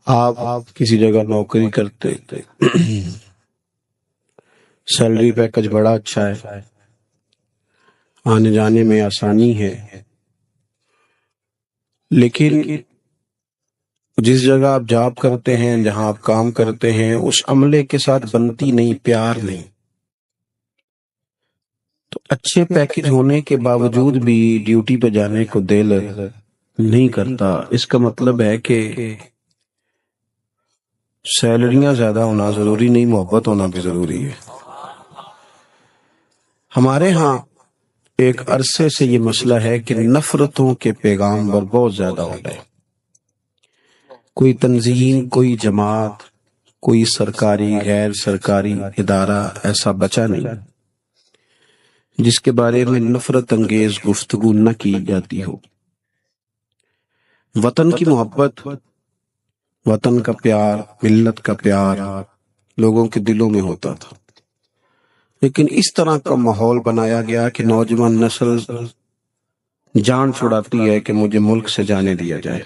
آپ کسی جگہ نوکری کرتے سیلری پیکج بڑا اچھا ہے، آنے جانے میں آسانی ہے، لیکن جس جگہ آپ جاب کرتے ہیں، جہاں آپ کام کرتے ہیں، اس عملے کے ساتھ بنتی نہیں، پیار نہیں، تو اچھے پیکج ہونے کے باوجود بھی ڈیوٹی پہ جانے کو دل نہیں کرتا۔ اس کا مطلب ہے کہ سیلریاں زیادہ ہونا ضروری نہیں، محبت ہونا بھی ضروری ہے۔ ہمارے ہاں ایک عرصے سے یہ مسئلہ ہے کہ نفرتوں کے پیغامبر بہت زیادہ ہو گئے۔ کوئی تنظیم، کوئی جماعت، کوئی سرکاری غیر سرکاری ادارہ ایسا بچا نہیں جس کے بارے میں نفرت انگیز گفتگو نہ کی جاتی ہو۔ وطن کی محبت، وطن کا پیار، ملت کا پیار لوگوں کے دلوں میں ہوتا تھا، لیکن اس طرح کا ماحول بنایا گیا کہ نوجوان نسل جان چھڑاتی ہے کہ مجھے ملک سے جانے دیا جائے،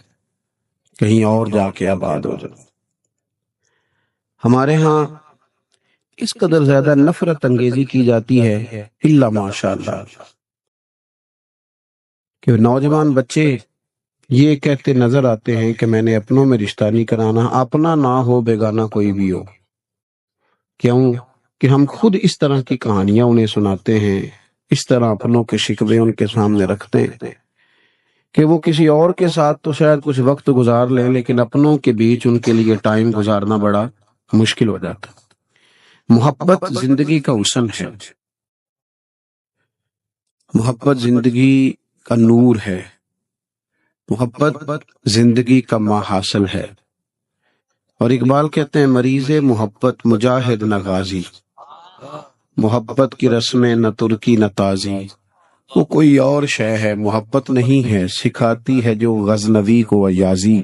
کہیں اور جا کے آباد ہو جائے۔ ہمارے ہاں اس قدر زیادہ نفرت انگیزی کی جاتی ہے، الا ماشاء اللہ، کہ نوجوان بچے یہ کہتے نظر آتے ہیں کہ میں نے اپنوں میں رشتہ نہیں کرانا، اپنا نہ ہو بیگانہ کوئی بھی ہو۔ کیوں کہ ہم خود اس طرح کی کہانیاں انہیں سناتے ہیں، اس طرح اپنوں کے شکوے ان کے سامنے رکھتے ہیں کہ وہ کسی اور کے ساتھ تو شاید کچھ وقت گزار لیں، لیکن اپنوں کے بیچ ان کے لیے ٹائم گزارنا بڑا مشکل ہو جاتا۔ محبت زندگی کا حسن ہے، محبت زندگی کا نور ہے، محبت زندگی کا محاصل ہے۔ اور اقبال کہتے ہیں مریض محبت مجاہد نہ غازی، محبت کی رسمیں نہ ترکی نہ تازی، وہ کوئی اور شے ہے، محبت نہیں ہے، سکھاتی ہے جو غزنوی کو ایازی۔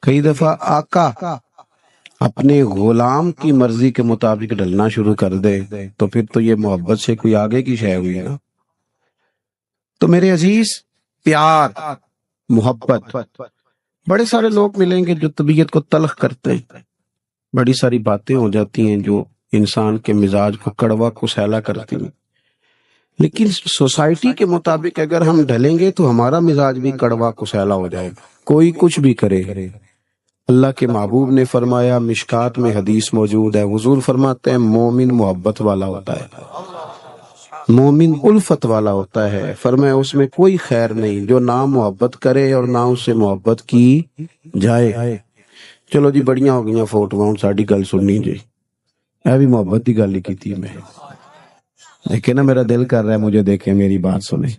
کئی دفعہ آقا اپنے غلام کی مرضی کے مطابق ڈھلنا شروع کر دے تو پھر تو یہ محبت سے کوئی آگے کی شے ہوئی نا۔ تو میرے عزیز، پیار، محبت، بڑے سارے لوگ ملیں گے جو طبیعت کو تلخ کرتے ہیں، بڑی ساری باتیں ہو جاتی ہیں جو انسان کے مزاج کو کڑوا کسیلا کرتی ہیں، لیکن سوسائٹی کے مطابق اگر ہم ڈھلیں گے تو ہمارا مزاج بھی کڑوا کسیلا ہو جائے گا، کوئی کچھ بھی کرے۔ اللہ کے محبوب نے فرمایا، مشکات میں حدیث موجود ہے، حضور فرماتے ہیں مومن محبت والا ہوتا ہے، مومن الفت والا ہوتا ہے، فرمایا اس میں کوئی خیر نہیں جو نہ محبت کرے اور نہ اس سے محبت کی جائے۔ چلو جی، بڑیاں ہو گئیاں فوٹوਆਂ، ساڈی گل سننی جی، اے بھی محبت کی گل ہی کی تھی میں، لیکن نا میرا دل کر رہا ہے مجھے دیکھیں، میری بات سنیں۔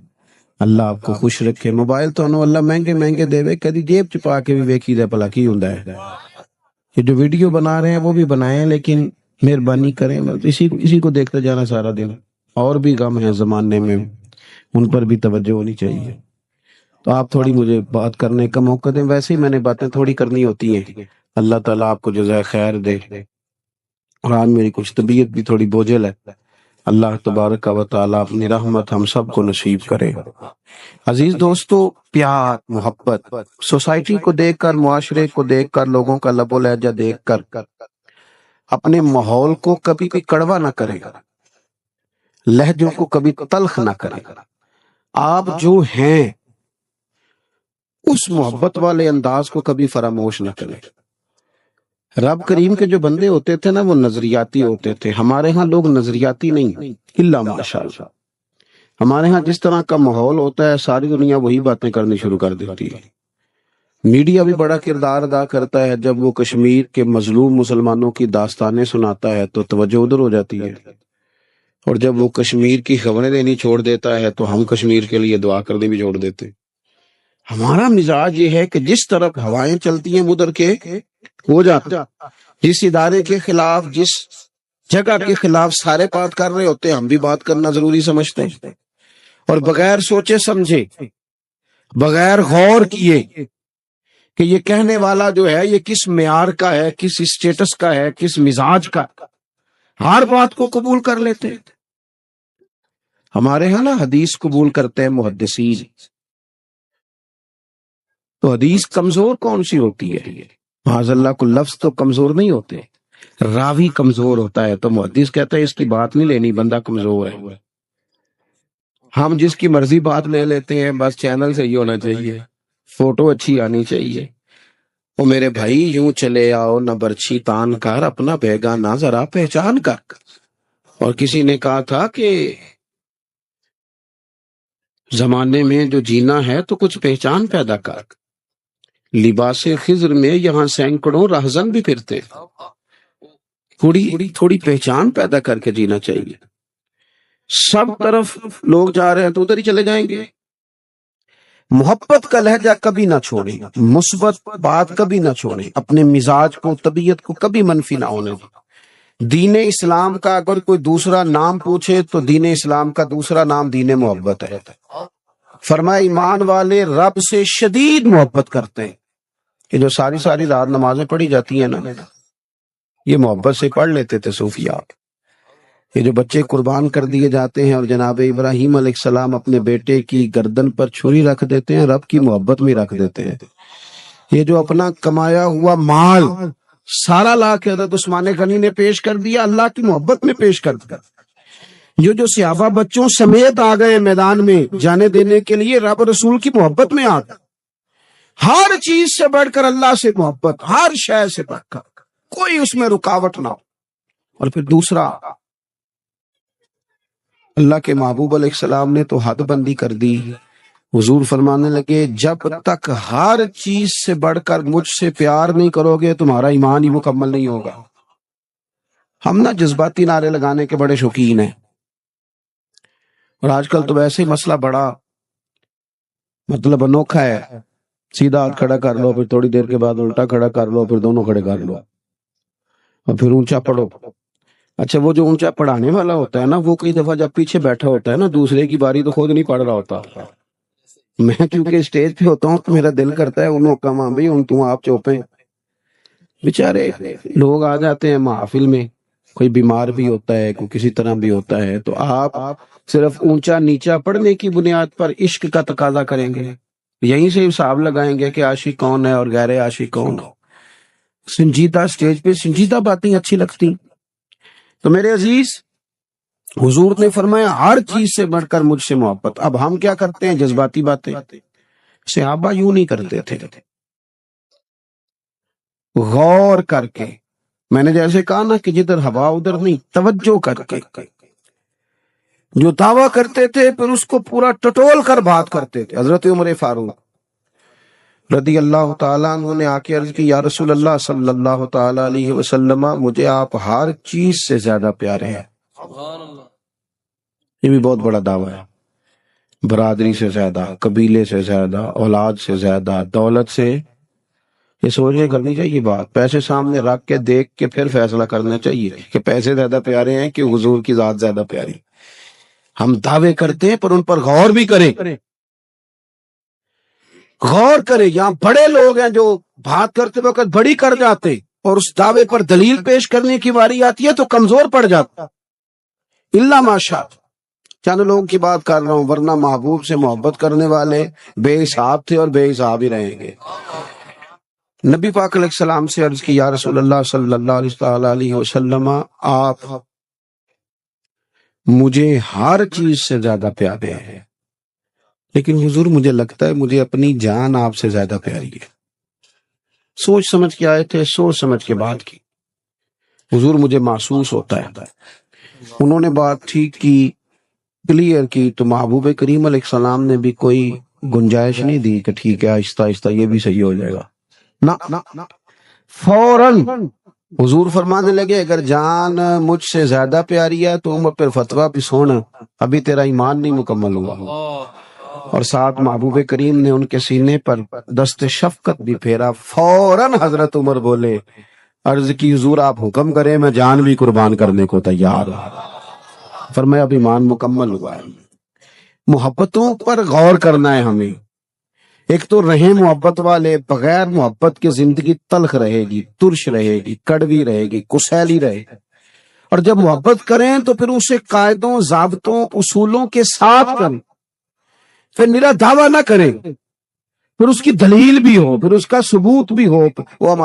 اللہ آپ کو خوش رکھے۔ موبائل تو اللہ مہنگے مہنگے دے، کدی جیب چپا کے بھی ویکھی دے بھلا کی ہوندا ہے۔ یہ جو ویڈیو بنا رہے ہیں وہ بھی بنائیں، لیکن مہربانی کریں، اسی کو دیکھتے جانا سارا دن، اور بھی غم ہے زمانے میں، ان پر بھی توجہ ہونی چاہیے۔ تو آپ تھوڑی مجھے بات کرنے کا موقع دیں، ویسے ہی میں نے باتیں تھوڑی کرنی ہوتی ہیں۔ اللہ تعالیٰ آپ کو جزائے خیر دے۔ اور آج میری کچھ طبیعت بھی تھوڑی بوجھل ہے، اللہ تبارک و تعالیٰ اپنی رحمت ہم سب کو نصیب کرے۔ عزیز دوستو، پیار، محبت سوسائٹی کو دیکھ کر، معاشرے کو دیکھ کر، لوگوں کا لب و لہجہ دیکھ کر اپنے ماحول کو کبھی بھی کڑوا نہ کرے، لہجوں کو کبھی تلخ نہ کرے۔ آپ جو ہیں اس محبت والے انداز کو کبھی فراموش نہ کریں۔ رب کریم کے جو بندے ہوتے تھے نا، وہ نظریاتی ہوتے تھے۔ ہمارے ہاں لوگ نظریاتی نہیں، الا ماشاءاللہ۔ ہمارے ہاں جس طرح کا ماحول ہوتا ہے، ساری دنیا وہی باتیں کرنی شروع کر دیتی ہے۔ میڈیا بھی بڑا کردار ادا کرتا ہے، جب وہ کشمیر کے مظلوم مسلمانوں کی داستانیں سناتا ہے تو توجہ ادھر ہو جاتی ہے، اور جب وہ کشمیر کی خبریں دینی چھوڑ دیتا ہے تو ہم کشمیر کے لیے دعا کرنی بھی چھوڑ دیتے۔ ہمارا مزاج یہ ہے کہ جس طرف ہوائیں چلتی ہیں ادھر کے ہو جاتا، جس ادارے کے خلاف، جس جگہ کے خلاف سارے بات کر رہے ہوتے ہیں، ہم بھی بات کرنا ضروری سمجھتے ہیں، اور بغیر سوچے سمجھے، بغیر غور کیے کہ یہ کہنے والا جو ہے یہ کس معیار کا ہے، کس اسٹیٹس کا ہے، کس مزاج کا، ہر بات کو قبول کر لیتے ہیں۔ ہمارے ہاں نا حدیث قبول کرتے ہیں محدثین، تو حدیث کمزور کون سی ہوتی ہے؟ معاذ اللہ کو لفظ تو کمزور نہیں ہوتے، راوی کمزور ہوتا ہے، تو محدث کہتا ہے اس کی بات نہیں لینی، بندہ کمزور ہے۔ ہم جس کی مرضی بات لے لیتے ہیں، بس چینل صحیح ہونا چاہیے، فوٹو اچھی آنی چاہیے۔ وہ میرے بھائی یوں چلے آؤ نہ برچھی تان کر، اپنا بیگانہ ذرا پہچان کر۔ اور کسی نے کہا تھا کہ زمانے میں جو جینا ہے تو کچھ پہچان پیدا کر۔ لباس خضر میں یہاں سینکڑوں رہزن بھی پھرتے، تھوڑی پہچان پیدا کر کے جینا چاہیے۔ سب طرف لوگ جا رہے ہیں تو ادھر ہی چلے جائیں گے۔ محبت کا لہجہ کبھی نہ چھوڑیں، مثبت بات کبھی نہ چھوڑیں، اپنے مزاج کو، طبیعت کو کبھی منفی نہ ہونے دیں۔ دین اسلام کا اگر کوئی دوسرا نام پوچھے تو دین اسلام کا دوسرا نام دین محبت ہے۔ فرمایا ایمان والے رب سے شدید محبت کرتے ہیں۔ یہ جو ساری رات نمازیں پڑھی جاتی ہیں نا، یہ محبت سے پڑھ لیتے تھے صوفیاء۔ یہ جو بچے قربان کر دیے جاتے ہیں اور جناب ابراہیم علیہ السلام اپنے بیٹے کی گردن پر چھری رکھ دیتے ہیں، رب کی محبت میں رکھ دیتے ہیں۔ یہ جو اپنا کمایا ہوا مال سارا لا کے حضرت عثمان غنی نے پیش کر دیا، اللہ کی محبت میں پیش کر دیا۔ جو صحابہ بچوں سمیت آ گئے میدان میں جانے دینے کے لیے، رب رسول کی محبت میں آ گئے۔ ہر چیز سے بڑھ کر اللہ سے محبت، ہر شے سے بڑھ کر، کوئی اس میں رکاوٹ نہ ہو۔ اور پھر دوسرا، اللہ کے محبوب علیہ السلام نے تو حد بندی کر دی۔ حضور فرمانے لگے جب تک ہر چیز سے بڑھ کر مجھ سے پیار نہیں کرو گے تمہارا ایمان ہی مکمل نہیں ہوگا۔ ہم نا جذباتی نعرے لگانے کے بڑے شوقین ہیں، اور آج کل تو ویسے ہی مسئلہ بڑا انوکھا ہے۔ سیدھا ہاتھ کھڑا کر لو، پھر تھوڑی دیر کے بعد الٹا کھڑا کر لو، پھر دونوں کھڑے کر لو، اور پھر اونچا پڑھو۔ اچھا وہ جو اونچا پڑھانے والا ہوتا ہے نا، وہ کئی دفعہ جب پیچھے بیٹھا ہوتا ہے نا، دوسرے کی باری تو خود نہیں پڑھ رہا ہوتا۔ میں کیونکہ اسٹیج پہ ہوتا ہوں تو میرا دل کرتا ہے انہوں کا ماں بھی ان تم آپ چوپیں۔ بیچارے لوگ آ جاتے ہیں محفل میں، کوئی بیمار بھی ہوتا ہے، کوئی کسی طرح بھی ہوتا ہے، تو آپ صرف اونچا نیچا پڑھنے کی بنیاد پر عشق کا تقاضا کریں گے، یہیں سے حساب لگائیں گے کہ عاشق کون ہے اور غیر عاشق کون ہو۔ سنجیدہ اسٹیج پہ سنجیدہ باتیں اچھی لگتی۔ تو میرے عزیز، حضور نے فرمایا ہر چیز سے بڑھ کر مجھ سے محبت۔ اب ہم کیا کرتے ہیں؟ جذباتی باتیں۔ صحابہ یوں نہیں کرتے تھے، غور کر کے، میں نے جیسے کہا نا کہ جدھر ہوا ادھر نہیں، توجہ کر کے جو دعویٰ کرتے تھے پھر اس کو پورا ٹٹول کر بات کرتے تھے۔ حضرت عمر فاروق رضی اللہ تعالیٰ عنہ نے آ کے عرض کی، یا رسول اللہ صلی اللہ تعالیٰ علیہ وسلم، مجھے آپ ہر چیز سے زیادہ پیارے ہیں۔ یہ بھی بہت بڑا دعویٰ ہے۔ برادری سے زیادہ، قبیلے سے زیادہ، اولاد سے زیادہ، دولت سے، یہ سوچ کے کرنی چاہیے بات۔ پیسے سامنے رکھ کے دیکھ کے پھر فیصلہ کرنا چاہیے کہ پیسے زیادہ پیارے ہیں کہ حضور کی ذات زیادہ پیاری۔ ہم دعوے کرتے ہیں پر ان پر غور بھی کریں، غور کریں۔ یہاں بڑے لوگ ہیں جو بات کرتے وقت بڑی کر جاتے، اور اس دعوے پر دلیل پیش کرنے کی باری آتی ہے تو کمزور پڑ جاتا۔ اللہ ماشاء، چند لوگوں کی بات کر رہا ہوں، ورنہ محبوب سے محبت کرنے والے بے حساب تھے اور بے حساب ہی رہیں گے۔ نبی پاک علیہ السلام سے عرض کی، یا رسول اللہ صلی اللہ علیہ وسلم، آپ مجھے ہر چیز سے زیادہ پیارے ہیں، لیکن حضور مجھے لگتا ہے مجھے اپنی جان آپ سے زیادہ پیاری ہے۔ سوچ سمجھ کے آئے تھے، سوچ سمجھ کے بات کی۔ حضور مجھے محسوس ہوتا ہے، انہوں نے بات ٹھیک کی، کلیئر کی، تو محبوب کریم علیہ السلام نے بھی کوئی گنجائش نہیں دی کہ ٹھیک ہے آہستہ آہستہ یہ بھی صحیح ہو جائے گا۔ نہ، فوراً حضور فرمانے لگے اگر جان مجھ سے زیادہ پیاری ہے تو عمر پر فتویٰ بھی سونا، ابھی تیرا ایمان نہیں مکمل ہوا۔ اور ساتھ محبوب کریم نے ان کے سینے پر دست شفقت بھی پھیرا۔ فوراً حضرت عمر بولے، عرض کی حضور آپ حکم کریں، میں جان بھی قربان کرنے کو تیار ہوں۔ فرمایا اب ایمان مکمل ہوا ہے۔ محبتوں پر غور کرنا ہے ہمیں۔ ایک تو رہیں محبت والے، بغیر محبت کی زندگی تلخ رہے گی، ترش رہے گی، کڑوی رہے گی، کسیلی رہے گی۔ اور جب محبت کریں تو پھر اسے قاعدوں، ضابطوں، اصولوں کے ساتھ کریں، پھر میرا دعویٰ نہ کریں۔ پھر اس کی دلیل بھی ہو، پھر اس کا ثبوت بھی ہو، وہ